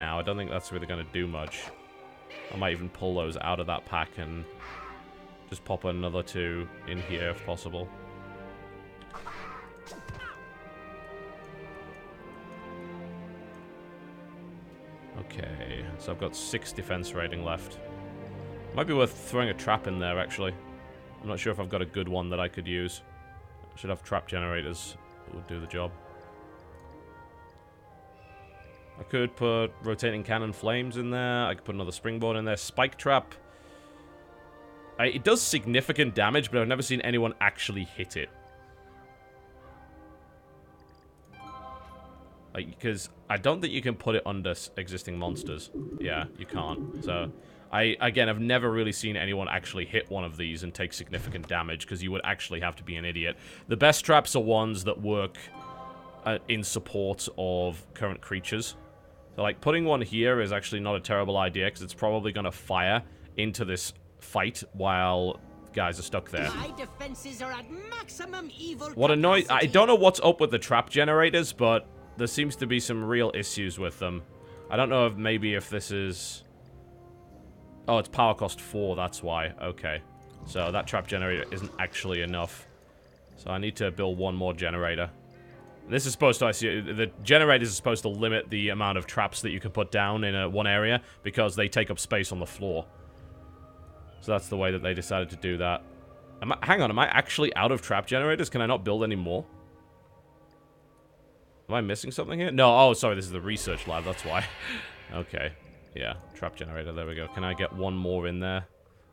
now. I don't think that's really going to do much. I might even pull those out of that pack and just pop another 2 in here if possible. Okay, so I've got 6 defense rating left. Might be worth throwing a trap in there, actually. I'm not sure if I've got a good one that I could use. I should have trap generators that would do the job. I could put rotating cannon flames in there. I could put another springboard in there. Spike trap. It does significant damage, but I've never seen anyone actually hit it. Because I don't think you can put it under existing monsters. Yeah, you can't. So, again, have never really seen anyone actually hit one of these and take significant damage, because you would actually have to be an idiot. The best traps are ones that work in support of current creatures. So, like, putting one here is actually not a terrible idea, because it's probably going to fire into this fight while guys are stuck there. My defenses are at maximum evil What annoys... I capacity. don't know what's up with the trap generators, but there seems to be some real issues with them. I don't know if maybe if this is... Oh, it's power cost 4, that's why. Okay. So that trap generator isn't actually enough. So I need to build one more generator. This is supposed to... I see the generators are supposed to limit the amount of traps that you can put down in one area, because they take up space on the floor. So that's the way that they decided to do that. Hang on, am I actually out of trap generators? Can I not build any more? Am I missing something here? No, oh, sorry, this is the research lab, that's why. Okay, yeah, trap generator, there we go. Can I get one more in there?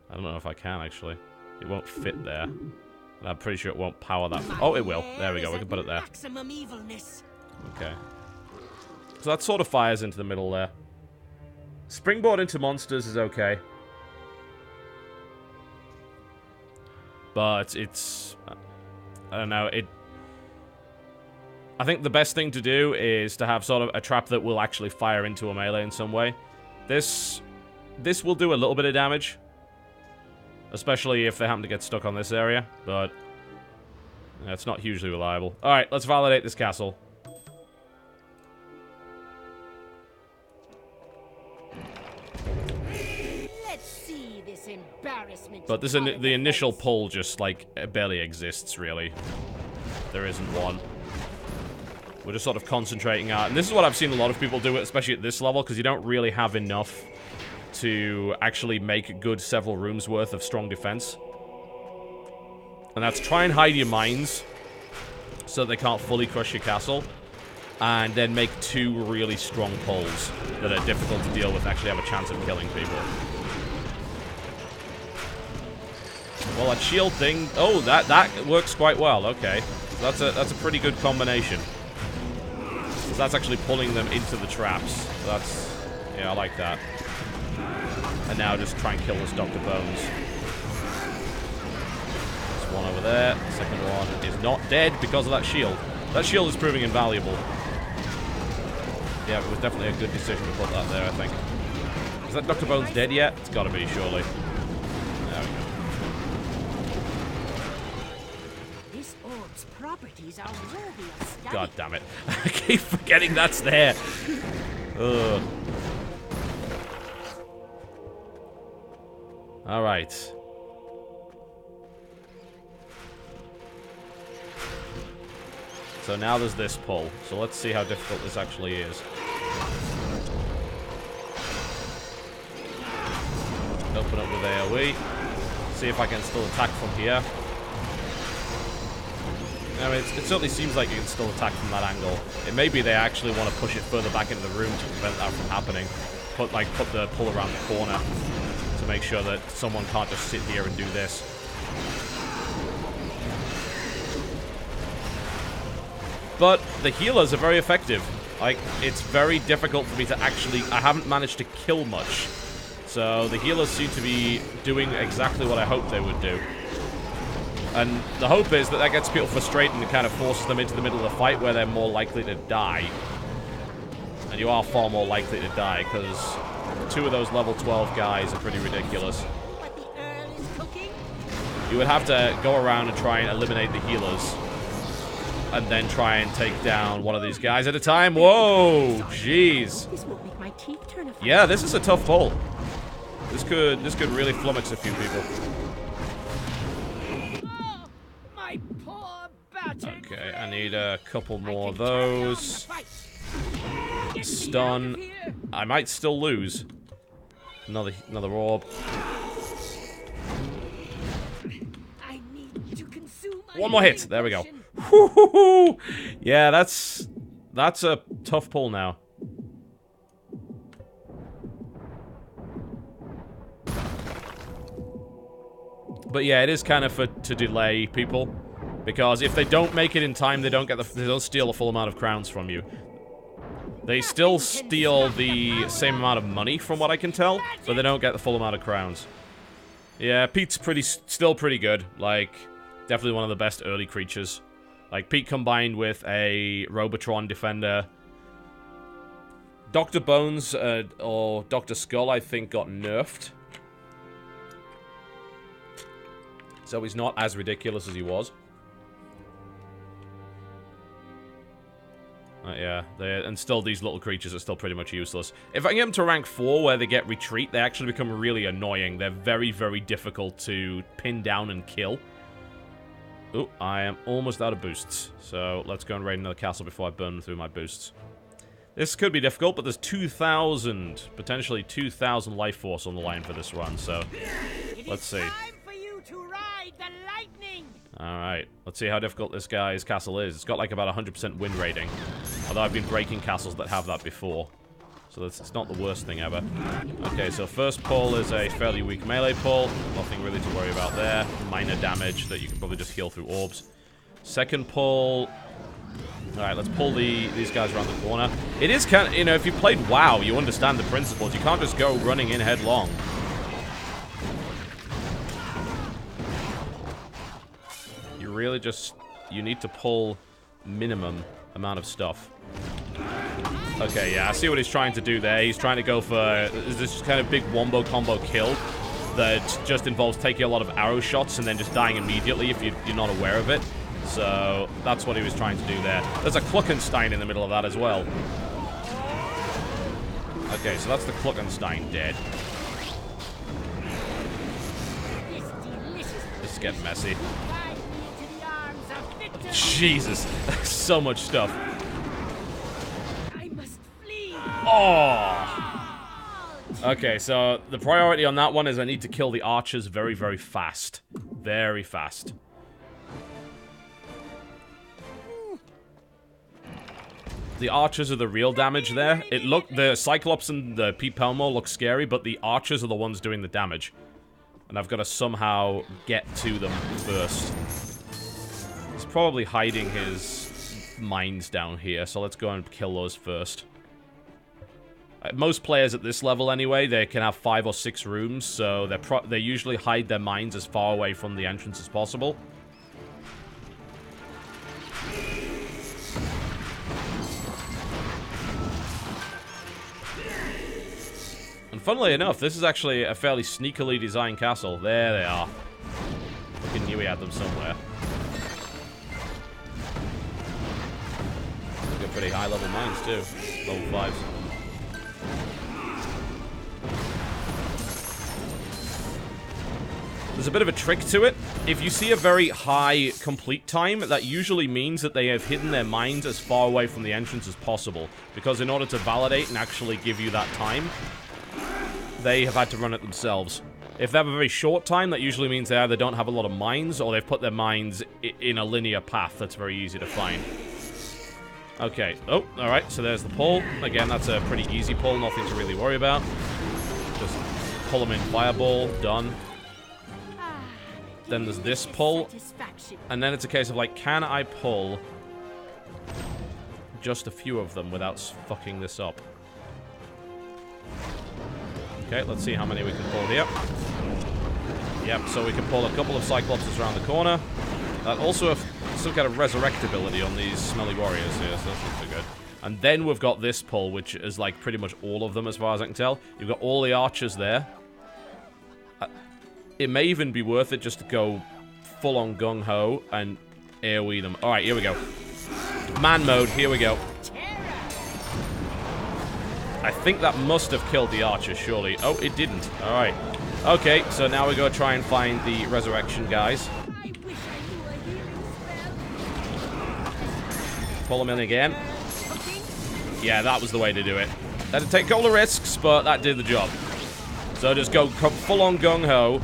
I don't know if I can, actually. It won't fit there. And I'm pretty sure it won't power that. Oh, it will. There we go, we can put it there. Maximum evilness. Okay. So that sort of fires into the middle there. Springboard into monsters is okay. But it's... I don't know, I think the best thing to do is to have sort of a trap that will actually fire into a melee in some way. This will do a little bit of damage. Especially if they happen to get stuck on this area, but it's not hugely reliable. Alright, let's validate this castle. Let's see this embarrassment. But the initial pull just, like, barely exists, really. There isn't one. We're just sort of concentrating out. And this is what I've seen a lot of people do, especially at this level, because you don't really have enough to actually make a good several rooms worth of strong defense. And that's try and hide your mines so that they can't fully crush your castle. And then make 2 really strong pulls that are difficult to deal with and actually have a chance of killing people. Well, that shield thing... Oh, that works quite well. Okay. That's a pretty good combination. So that's actually pulling them into the traps. So that's... Yeah, I like that. And now just try and kill this Dr. Bones. There's one over there. The second one is not dead because of that shield. That shield is proving invaluable. Yeah, it was definitely a good decision to put that there, I think. Is that Dr. Bones dead yet? It's gotta be, surely. There we go. This orb's properties are worthy of study. God damn it. I keep forgetting that's there. Ugh. Alright. So now there's this pull. So let's see how difficult this actually is. Open up with AoE. See if I can still attack from here. I mean, it certainly seems like you can still attack from that angle. It may be they actually want to push it further back into the room to prevent that from happening. Put the pull around the corner to make sure that someone can't just sit here and do this. But the healers are very effective. Like, it's very difficult for me to actually... I haven't managed to kill much. So the healers seem to be doing exactly what I hoped they would do. And the hope is that gets people frustrated and kind of forces them into the middle of the fight where they're more likely to die. And you are far more likely to die, because 2 of those level 12 guys are pretty ridiculous. But the Earl is cooking. You would have to go around and try and eliminate the healers. and then try and take down one of these guys at a time. Whoa, jeez. This won't make my teeth turn a Yeah, this is a tough pull. This could really flummox a few people. Oh, my poor battered Okay, I need a couple more of those. Stun. I might still lose. Another orb. I need to consume One more hit. There we go. Woo-hoo-hoo. Yeah, that's a tough pull now. But yeah, it is kind of to delay people, because if they don't make it in time, they don't steal a full amount of crowns from you. They still steal the same amount of money, from what I can tell, but they don't get the full amount of crowns. Yeah, Pete's still pretty good. Like, definitely one of the best early creatures. Like, Pete combined with a Robotron Defender. Dr. Bones, or Dr. Skull, I think, got nerfed. So he's not as ridiculous as he was. Yeah, and still these little creatures are still pretty much useless. If I can get them to rank 4 where they get retreat, they actually become really annoying. They're very, very difficult to pin down and kill. Ooh, I am almost out of boosts. So let's go and raid another castle before I burn through my boosts. This could be difficult, but there's 2,000, potentially 2,000 life force on the line for this run, so let's see. Alright, let's see how difficult this guy's castle is. It's got like about 100% win rating. Although I've been breaking castles that have that before. So it's not the worst thing ever. Okay, so first pull is a fairly weak melee pull. Nothing really to worry about there. Minor damage that you can probably just heal through orbs. Second pull... Alright, let's pull these guys around the corner. It is kind of, you know, if you played WoW, you understand the principles. You can't just go running in headlong. Really just, you need to pull minimum amount of stuff. Okay, yeah, I see what he's trying to do there. He's trying to go for this kind of big wombo combo kill that just involves taking a lot of arrow shots and then just dying immediately if you're not aware of it. So that's what he was trying to do there. There's a Kluckenstein in the middle of that as well. Okay, so that's the Kluckenstein dead. This is getting messy. Jesus, so much stuff. I must flee. Oh. Okay, so the priority on that one is I need to kill the archers very, very fast. Very fast. The archers are the real damage there. The Cyclops and the Pete Pelmore look scary, but the archers are the ones doing the damage. And I've got to somehow get to them first. He's probably hiding his mines down here, so let's go and kill those first. Most players at this level, anyway, they can have 5 or 6 rooms, so they usually hide their mines as far away from the entrance as possible. And funnily enough, this is actually a fairly sneakily designed castle. There they are. Fucking knew we had them somewhere. Got pretty high level mines too. Level 5s. There's a bit of a trick to it. If you see a very high complete time, that usually means that they have hidden their mines as far away from the entrance as possible. Because in order to validate and actually give you that time, they have had to run it themselves. If they have a very short time, that usually means they either don't have a lot of mines, or they've put their mines in a linear path that's very easy to find. Okay. Oh, alright, so there's the pull. Again, that's a pretty easy pull, nothing to really worry about. Just pull them in fireball, done. Then there's this pull, and then it's a case of like, can I pull just a few of them without fucking this up? Okay, let's see how many we can pull here. Yep, so we can pull a couple of Cyclopses around the corner. That also have some kind of resurrect ability on these smelly warriors here, so that's not so good. And then we've got this pull, which is like pretty much all of them as far as I can tell. You've got all the archers there. It may even be worth it just to go full-on gung-ho and AoE them. Alright, here we go. Man mode, here we go. I think that must have killed the archer, surely. Oh, it didn't. Alright. Okay, so now we go try and find the resurrection guys. Pull them in again. Yeah, that was the way to do it. Had to take all the risks, but that did the job. So just go full-on gung-ho,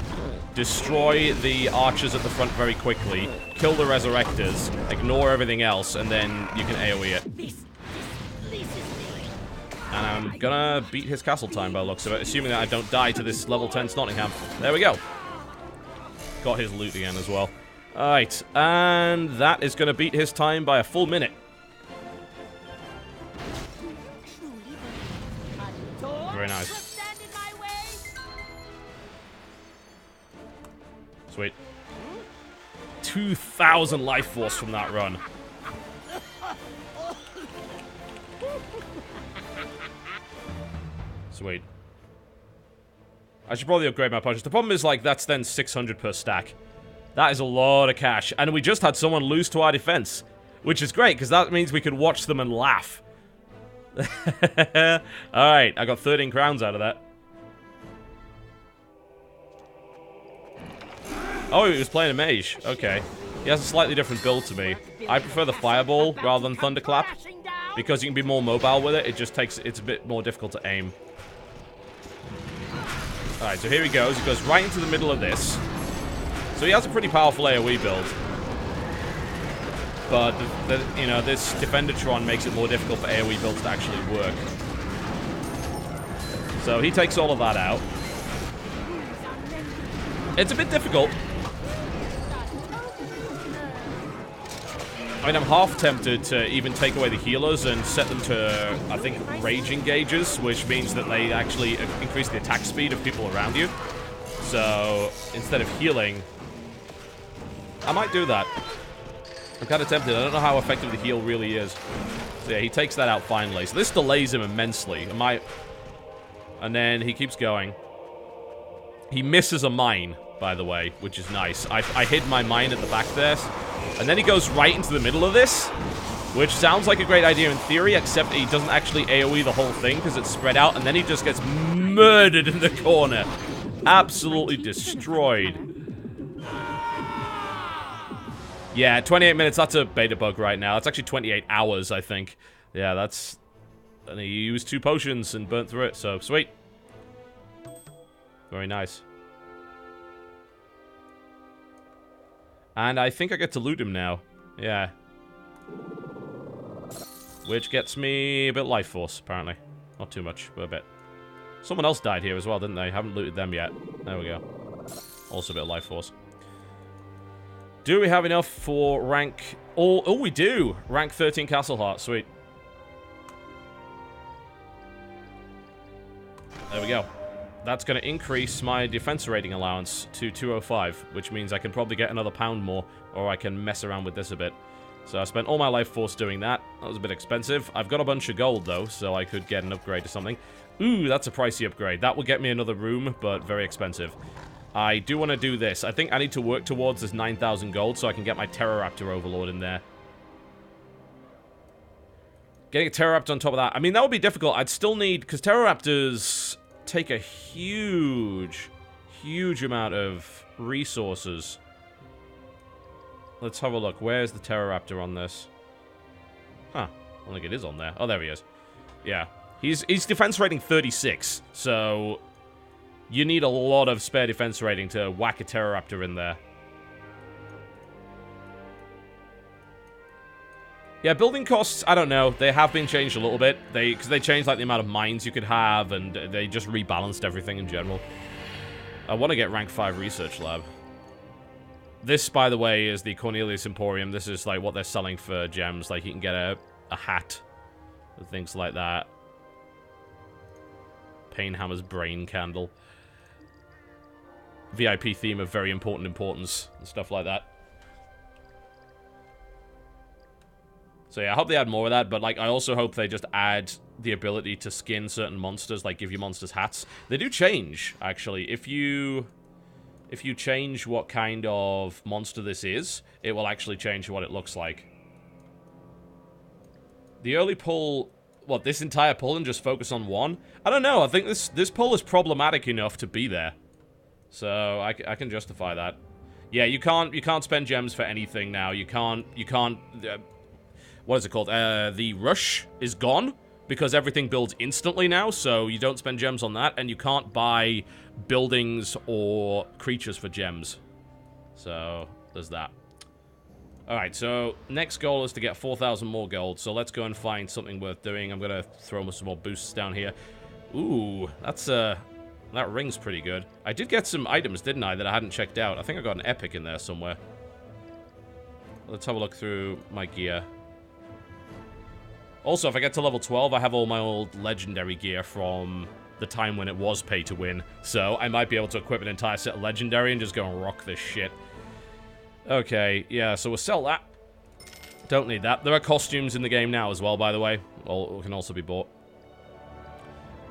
destroy the archers at the front very quickly, kill the resurrectors, ignore everything else, and then you can AoE it. And I'm gonna beat his castle time by the looks of it, assuming that I don't die to this level 10 Nottingham. There we go. Got his loot again as well. Alright, and that is gonna beat his time by a full minute. Very nice. Sweet. 2,000 life force from that run. Sweet. I should probably upgrade my punches. The problem is, like, that's then 600 per stack. That is a lot of cash. And we just had someone lose to our defense. Which is great, because that means we could watch them and laugh. Alright, I got 13 crowns out of that. Oh, he was playing a mage. Okay. He has a slightly different build to me. I prefer the fireball rather than thunderclap. Because you can be more mobile with it, it's a bit more difficult to aim. Alright, so here he goes. He goes right into the middle of this. So he has a pretty powerful AoE build. But, you know, this Defendertron makes it more difficult for AoE builds to actually work. So he takes all of that out. It's a bit difficult. I mean, I'm half tempted to even take away the healers and set them to, I think, rage engages, which means that they actually increase the attack speed of people around you. So, instead of healing, I might do that. I'm kind of tempted. I don't know how effective the heal really is. So yeah, he takes that out finally. So this delays him immensely. And then he keeps going. He misses a mine, by the way, which is nice. I hid my mine at the back there. And then he goes right into the middle of this, which sounds like a great idea in theory, except he doesn't actually AoE the whole thing because it's spread out, and then he just gets murdered in the corner. Absolutely destroyed. Yeah, 28 minutes, that's a beta bug right now. It's actually 28 hours, I think. Yeah, that's... And he used 2 potions and burnt through it, so sweet. Very nice. And I think I get to loot him now. Yeah. Which gets me a bit of life force, apparently. Not too much, but a bit. Someone else died here as well, didn't they? Haven't looted them yet. There we go. Also a bit of life force. Do we have enough for rank... Oh, we do! Rank 13 Castle Heart. Sweet. There we go. That's going to increase my defense rating allowance to 205, which means I can probably get another pound more, or I can mess around with this a bit. So I spent all my life force doing that. That was a bit expensive. I've got a bunch of gold, though, so I could get an upgrade to something. Ooh, that's a pricey upgrade. That will get me another room, but very expensive. I do want to do this. I think I need to work towards this 9,000 gold so I can get my Terroraptor Overlord in there. Getting a Terroraptor on top of that. I mean, that would be difficult. I'd still need... Because Terroraptors take a huge amount of resources. Let's have a look. Where's the Terroraptor on this? Huh. I don't think it is on there. Oh, there he is. Yeah. He's defense rating 36, so... You need a lot of spare defense rating to whack a Terroraptor in there. Yeah, building costs, I don't know. They have been changed a little bit. Because they changed like the amount of mines you could have, and they just rebalanced everything in general. I want to get rank 5 research lab. This, by the way, is the Cornelius Emporium. This is like what they're selling for gems. Like you can get a hat and things like that. Painhammer's brain candle. VIP theme of very important importance and stuff like that. So yeah, I hope they add more of that, but like I also hope they just add the ability to skin certain monsters, like give you monsters hats. They do change, actually. If you change what kind of monster this is, it will actually change what it looks like. The early pull... What, this entire pull and just focus on one? I don't know. I think this pull is problematic enough to be there. So, I can justify that. Yeah, you can't spend gems for anything now. You can't... what is it called? The rush is gone. Because everything builds instantly now, so you don't spend gems on that. And you can't buy buildings or creatures for gems. So, there's that. Alright, so next goal is to get 4,000 more gold, so let's go and find something worth doing. I'm gonna throw some more boosts down here. Ooh, that's, that ring's pretty good. I did get some items, didn't I, that I hadn't checked out. I think I got an epic in there somewhere. Let's have a look through my gear. Also, if I get to level 12, I have all my old legendary gear from the time when it was pay to win. So, I might be able to equip an entire set of legendary and just go and rock this shit. Okay, yeah, so we'll sell that. Don't need that. There are costumes in the game now as well, by the way. Well, can also be bought.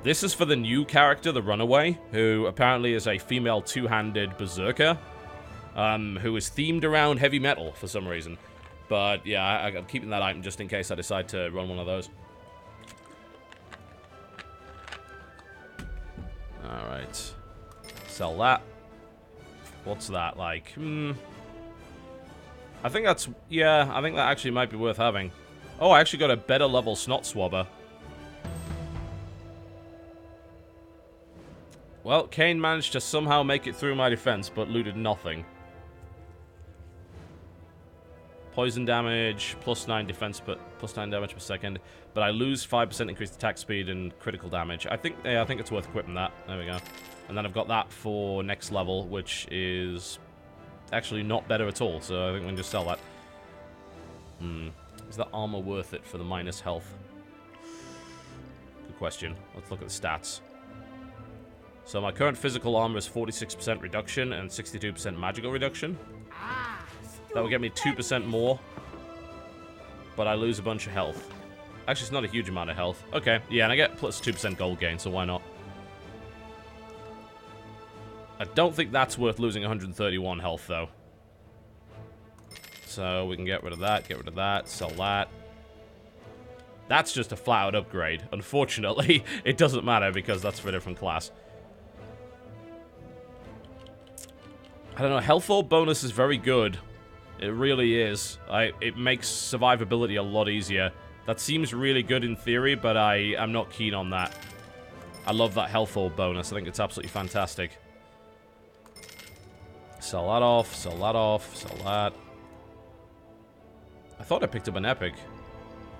This is for the new character, the Runaway, who apparently is a female two-handed berserker, who is themed around heavy metal for some reason. But, yeah, I'm keeping that item just in case I decide to run one of those. Alright. Sell that. What's that like? I think that's... Yeah, I think that actually might be worth having. Oh, I actually got a better level Snot Swabber. Well, Kane managed to somehow make it through my defense, but looted nothing. Poison damage, +9 defense, but +9 damage per second. But I lose 5% increased attack speed and critical damage. I think it's worth equipping that. There we go. And then I've got that for next level, which is... actually not better at all, so I think we can just sell that. Is that armor worth it for the minus health? Good question. Let's look at the stats. So my current physical armor is 46% reduction and 62% magical reduction. That will get me 2% more, but I lose a bunch of health. Actually, it's not a huge amount of health. Okay, yeah, and I get plus 2% gold gain, so why not? I don't think that's worth losing 131 health, though. So, we can get rid of that, sell that. That's just a flat-out upgrade. Unfortunately, it doesn't matter because that's for a different class. I don't know, health orb bonus is very good. It really is. It makes survivability a lot easier. That seems really good in theory, but I'm not keen on that. I love that health orb bonus. I think it's absolutely fantastic. Sell that off, sell that off, sell that. I thought I picked up an epic.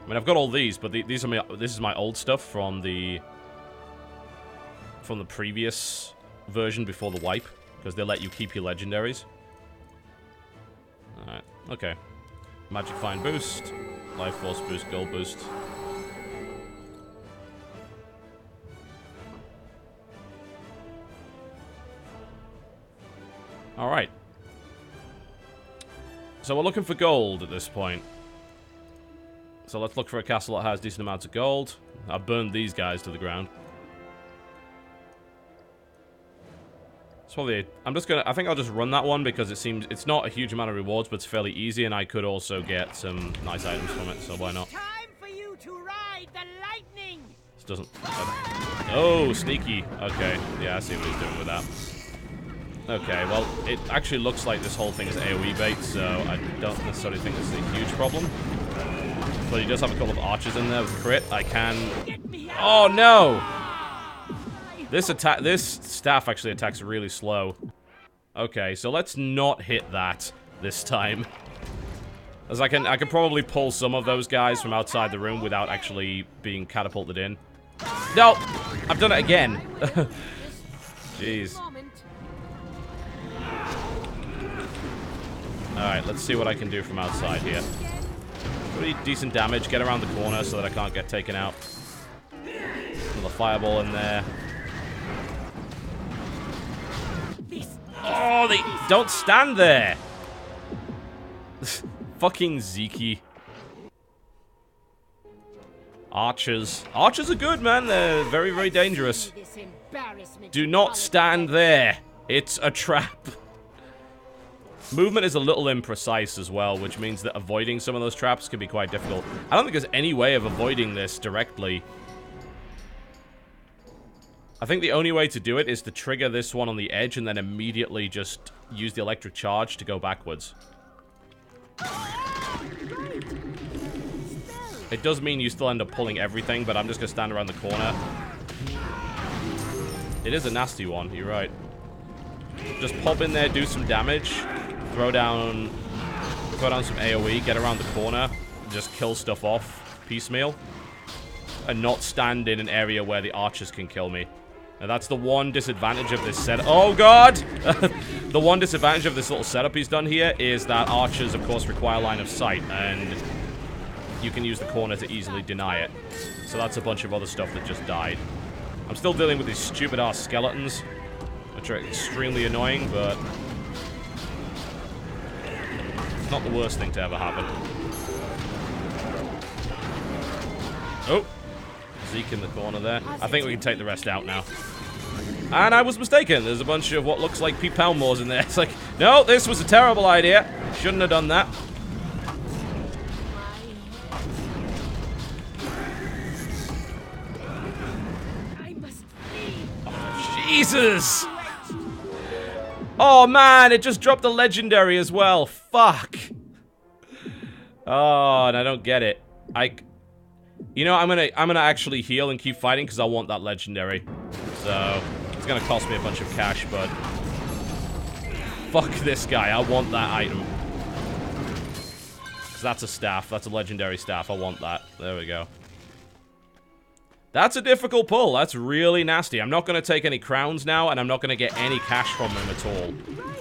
I mean, I've got all these, but this is my old stuff from the previous version before the wipe, because they let you keep your legendaries. Alright, okay. Magic Find boost, Life Force boost, Gold boost. Alright. So we're looking for gold at this point. So let's look for a castle that has decent amounts of gold. I've burned these guys to the ground. It's probably... I think I'll just run that one because it's not a huge amount of rewards, but it's fairly easy, and I could also get some nice items from it, so why not? Time for you to ride the lightning. This doesn't... Oh, sneaky. Okay, yeah, I see what he's doing with that. Okay, well, it actually looks like this whole thing is AoE bait, so I don't necessarily think this is a huge problem. But he does have a couple of archers in there with crit. I can... Oh, no! This staff actually attacks really slow. Okay, so let's not hit that this time. As I can probably pull some of those guys from outside the room without actually being catapulted in. No! I've done it again! Jeez. Alright, let's see what I can do from outside here. Pretty decent damage. Get around the corner so that I can't get taken out. Another fireball in there. Oh, they don't stand there! Fucking Zeke. Archers. Archers are good, man. They're very, very dangerous. Do not stand there. It's a trap. Movement is a little imprecise as well, which means that avoiding some of those traps can be quite difficult. I don't think there's any way of avoiding this directly. I think the only way to do it is to trigger this one on the edge and then immediately just use the electric charge to go backwards. It does mean you still end up pulling everything, but I'm just going to stand around the corner. It is a nasty one, you're right. Just pop in there, do some damage, throw down some AoE, get around the corner, just kill stuff off piecemeal, and not stand in an area where the archers can kill me. And that's the one disadvantage of this setup. Oh, God! The one disadvantage of this little setup he's done here is that archers, of course, require line of sight, and you can use the corner to easily deny it. So that's a bunch of other stuff that just died. I'm still dealing with these stupid-ass skeletons, which are extremely annoying, but it's not the worst thing to ever happen. Oh! Zeke in the corner there. I think we can take the rest out now. And I was mistaken. There's a bunch of what looks like Pete Palmores in there. It's like, no, this was a terrible idea. Shouldn't have done that. Oh, Jesus! Oh, man, it just dropped the legendary as well. Fuck. Oh, and I don't get it. You know, I'm gonna actually heal and keep fighting because I want that legendary. So it's gonna cost me a bunch of cash, but fuck this guy. I want that item. Because that's a staff. That's a legendary staff. I want that. There we go. That's a difficult pull. That's really nasty. I'm not gonna take any crowns now, and I'm not gonna get any cash from him at all.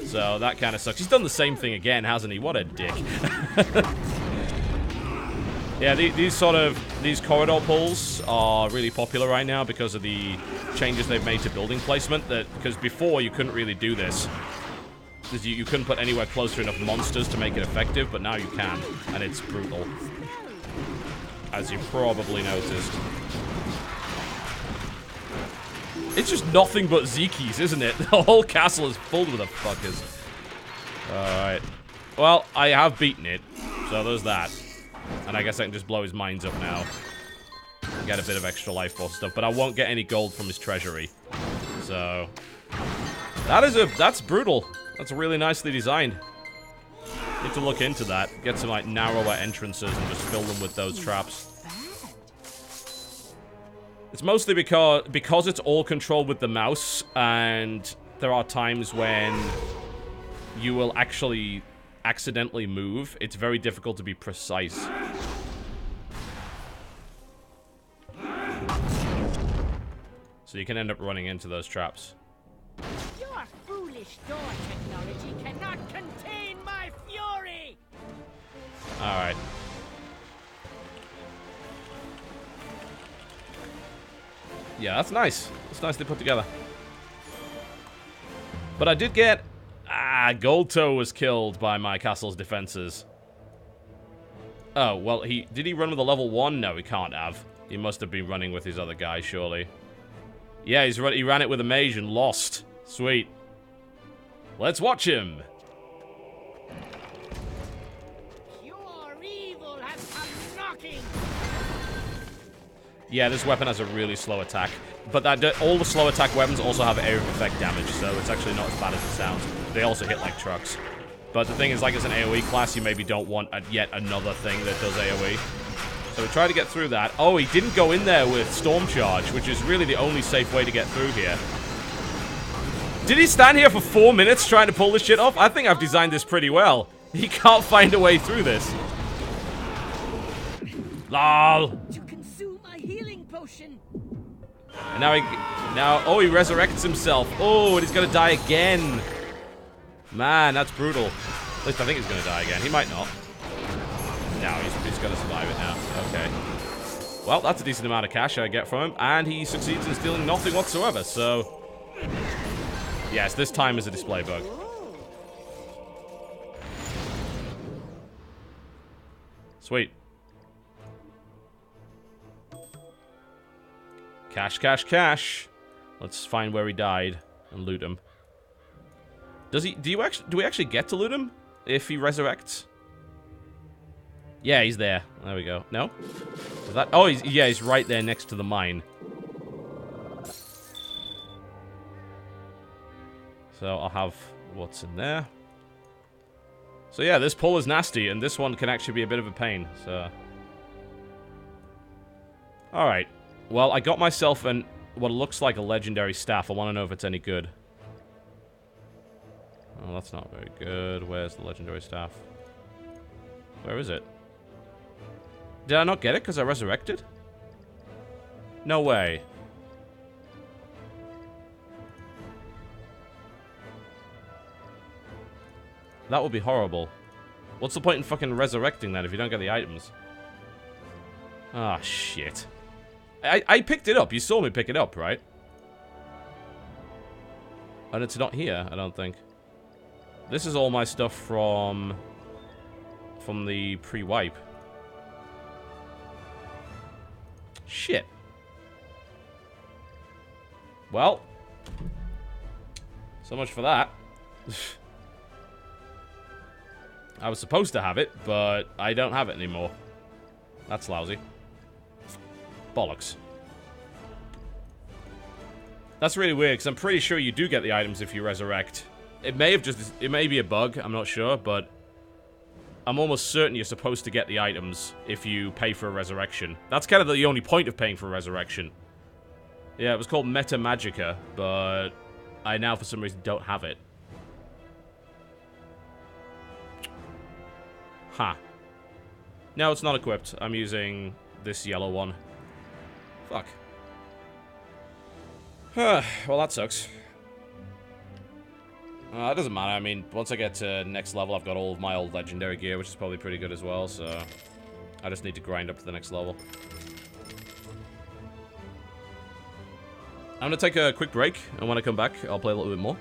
So that kind of sucks. He's done the same thing again, hasn't he? What a dick. Yeah, these corridor pulls are really popular right now because of the changes they've made to building placement. Because before you couldn't really do this, because you couldn't put anywhere close to enough monsters to make it effective, but now you can, and it's brutal, as you probably noticed. It's just nothing but Zekies, isn't it? The whole castle is full with the fuckers. All right. Well, I have beaten it, so there's that. And I guess I can just blow his mines up now. Get a bit of extra life force stuff, but I won't get any gold from his treasury. So that's brutal. That's really nicely designed. Need to look into that. Get some like narrower entrances and just fill them with those traps. It's mostly because it's all controlled with the mouse, and there are times when you will actually accidentally move. It's very difficult to be precise. So you can end up running into those traps. Your foolish door technology cannot contain my fury! Alright. Yeah, that's nice. It's nicely put together. But I did get... Gold Toe was killed by my castle's defenses. Oh, well, did he run with a level 1? No, he can't have. He must have been running with his other guy, surely. Yeah, he ran it with a mage and lost. Sweet. Let's watch him. Your evil has come knocking. Yeah, this weapon has a really slow attack. But all the slow attack weapons also have area of effect damage, so it's actually not as bad as it sounds. They also hit like trucks. But the thing is, like, as an AoE class, you maybe don't want yet another thing that does AoE. So we try to get through that. Oh, he didn't go in there with Storm Charge, which is really the only safe way to get through here. Did he stand here for 4 minutes trying to pull this shit off? I think I've designed this pretty well. He can't find a way through this. LOL. To consume a healing potion. And oh, he resurrects himself. Oh, and he's gonna die again. Man, that's brutal. At least I think he's gonna die again. He might not. No, he's gonna survive it now. Okay. Well, that's a decent amount of cash I get from him, and he succeeds in stealing nothing whatsoever, so... Yes, this time is a display bug. Sweet. Cash, cash, cash. Let's find where he died and loot him. Does he... Do we actually get to loot him if he resurrects? Yeah, he's there. There we go. No? Is that... Oh, he's right there next to the mine. So I'll have what's in there. So yeah, this pull is nasty, and this one can actually be a bit of a pain, so... Alright. Well, I got myself what looks like a legendary staff. I want to know if it's any good. Oh, that's not very good. Where's the legendary staff? Where is it? Did I not get it because I resurrected? No way. That would be horrible. What's the point in fucking resurrecting then if you don't get the items? Ah, shit. I picked it up. You saw me pick it up, right? And it's not here, I don't think. This is all my stuff from the pre-wipe. Shit. Well. So much for that. I was supposed to have it, but I don't have it anymore. That's lousy. Bollocks. That's really weird, because I'm pretty sure you do get the items if you resurrect. It may be a bug, I'm not sure, but I'm almost certain you're supposed to get the items if you pay for a resurrection. That's kind of the only point of paying for a resurrection. Yeah, it was called Meta Magica, but I now for some reason don't have it. Huh. No, it's not equipped. I'm using this yellow one. Fuck. Well, that sucks. It doesn't matter. I mean, once I get to next level, I've got all of my old legendary gear, which is probably pretty good as well, so... I just need to grind up to the next level. I'm gonna take a quick break, and when I come back, I'll play a little bit more.